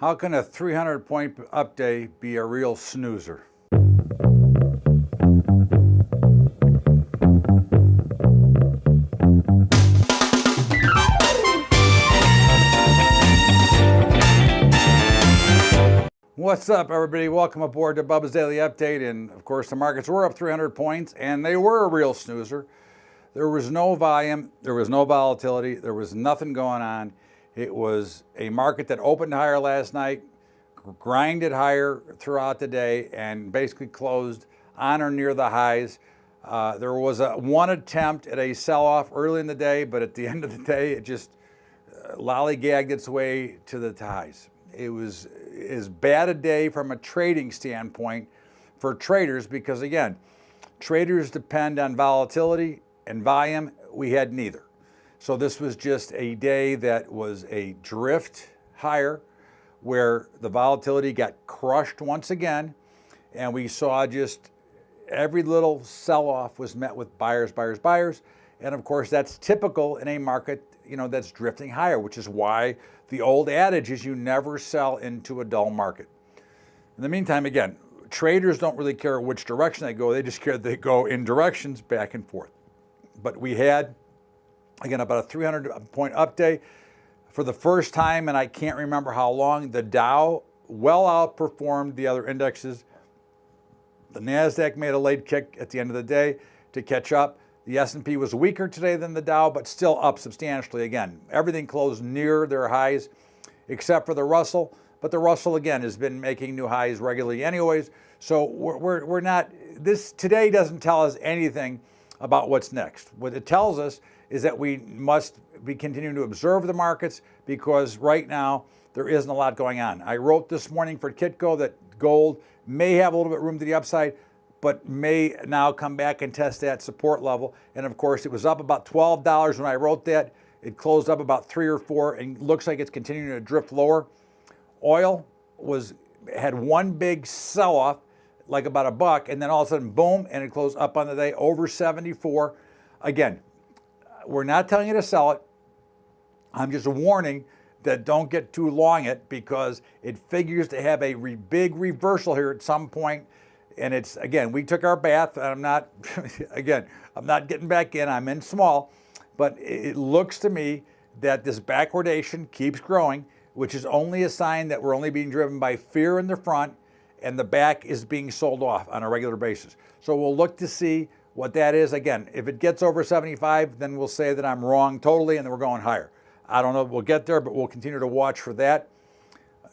How can a 300-point up day be a real snoozer? What's up, everybody? Welcome aboard to Bubba's Daily Update. And of course, the markets were up 300 points and they were a real snoozer. There was no volume, there was no volatility, there was nothing going on. It was a market that opened higher last night, grinded higher throughout the day, and basically closed on or near the highs. There was one attempt at a sell-off early in the day, but at the end of the day, it just lollygagged its way to the highs. It was as bad a day from a trading standpoint for traders because, again, traders depend on volatility and volume. We had neither. So this was just a day that was a drift higher where the volatility got crushed once again, and we saw just every little sell-off was met with buyers, buyers, buyers. And of course, that's typical in a market, that's drifting higher, which is why the old adage is you never sell into a dull market. In the meantime, again, traders don't really care which direction they go. They just care that they go in directions back and forth. But we had, again, about a 300-point up day. For the first time, and I can't remember how long, the Dow well outperformed the other indexes. The NASDAQ made a late kick at the end of the day to catch up. The S&P was weaker today than the Dow, but still up substantially. Again, everything closed near their highs except for the Russell. But the Russell, again, has been making new highs regularly anyways. So we're not, this today doesn't tell us anything about what's next. What it tells us is that we must be continuing to observe the markets because right now there isn't a lot going on. I wrote this morning for Kitco that gold may have a little bit room to the upside, but may now come back and test that support level. And of course, it was up about $12 when I wrote that. It closed up about 3 or 4 and looks like it's continuing to drift lower. Oil had one big sell-off, like about $1, and then all of a sudden, boom, and it closed up on the day over 74. Again, we're not telling you to sell it. I'm just warning that don't get too long it because it figures to have a big reversal here at some point. And it's, again, we took our bath. And I'm not, again, I'm not getting back in. I'm in small. But it looks to me that this backwardation keeps growing, which is only a sign that we're only being driven by fear in the front and the back is being sold off on a regular basis. So we'll look to see what that is. Again, if it gets over 75, then we'll say that I'm wrong totally and then we're going higher. I don't know if we'll get there, but we'll continue to watch for that.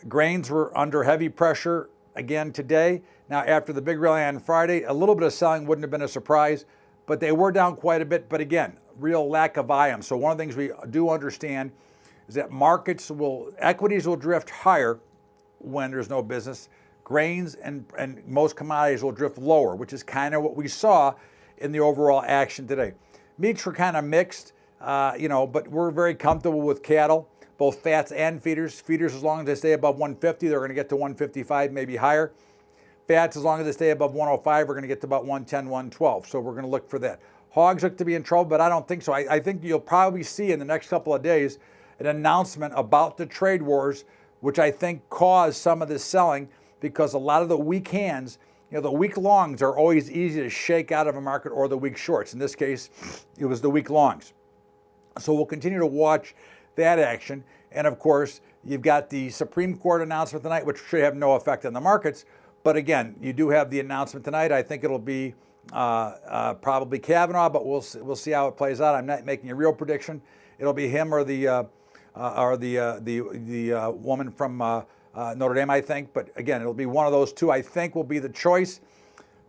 Grains were under heavy pressure again today. Now, after the big rally on Friday, a little bit of selling wouldn't have been a surprise, but they were down quite a bit. But again, real lack of volume. So one of the things we do understand is that equities will drift higher when there's no business. Grains and most commodities will drift lower, which is kind of what we saw in the overall action today. Meats were kind of mixed, but we're very comfortable with cattle, both fats and feeders. Feeders, as long as they stay above 150, they're going to get to 155, maybe higher. Fats, as long as they stay above 105, we're going to get to about 110, 112. So we're going to look for that. Hogs look to be in trouble, but I don't think so. I think you'll probably see in the next couple of days an announcement about the trade wars, which I think caused some of this selling because a lot of the weak hands, the weak longs are always easy to shake out of a market, or the weak shorts. In this case, it was the weak longs. So we'll continue to watch that action. And of course, you've got the Supreme Court announcement tonight, which should have no effect on the markets. But again, you do have the announcement tonight. I think it'll be probably Kavanaugh, but we'll see how it plays out. I'm not making a real prediction. It'll be him or the woman from Notre Dame, I think. But again, it'll be one of those two. I think will be the choice.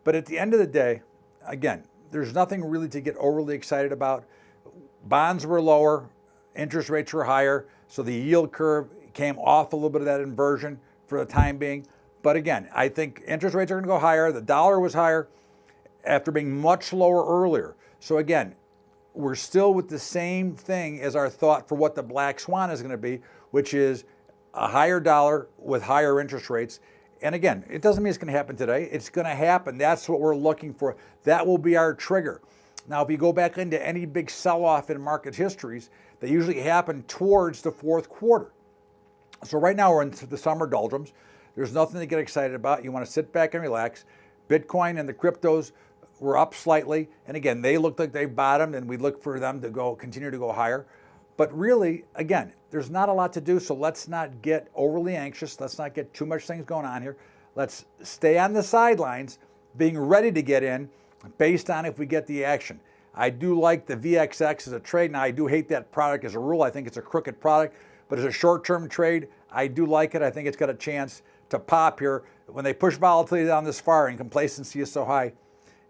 But at the end of the day, again, there's nothing really to get overly excited about. Bonds were lower, interest rates were higher, so the yield curve came off a little bit of that inversion for the time being. But again, I think interest rates are going to go higher. The dollar was higher after being much lower earlier. So again, we're still with the same thing as our thought for what the black swan is going to be, which is a higher dollar with higher interest rates. And again, it doesn't mean it's going to happen today. It's going to happen. That's what we're looking for. That will be our trigger. Now, if you go back into any big sell-off in market histories, they usually happen towards the fourth quarter. So right now we're into the summer doldrums. There's nothing to get excited about. You want to sit back and relax. Bitcoin and the cryptos were up slightly. And again, they look like they bottomed, and we look for them to continue to go higher. But really, again, there's not a lot to do, so let's not get overly anxious. Let's not get too much things going on here. Let's stay on the sidelines, being ready to get in based on if we get the action. I do like the VXX as a trade. Now, I do hate that product as a rule. I think it's a crooked product. But as a short-term trade, I do like it. I think it's got a chance to pop here. When they push volatility down this far and complacency is so high,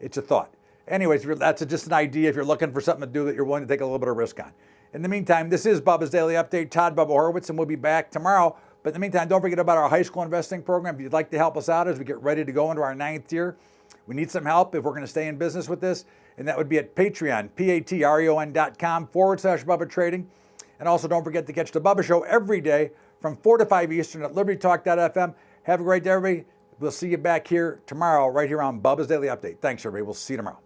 it's a thought. Anyways, that's just an idea if you're looking for something to do that you're willing to take a little bit of risk on. In the meantime, this is Bubba's Daily Update. Todd Bubba Horwitz, and we'll be back tomorrow. But in the meantime, don't forget about our high school investing program. If you'd like to help us out as we get ready to go into our 9th year, we need some help if we're going to stay in business with this. And that would be at Patreon, patreon.com/Bubba Trading. And also don't forget to catch the Bubba Show every day from 4 to 5 Eastern at libertytalk.fm. Have a great day, everybody. We'll see you back here tomorrow right here on Bubba's Daily Update. Thanks, everybody. We'll see you tomorrow.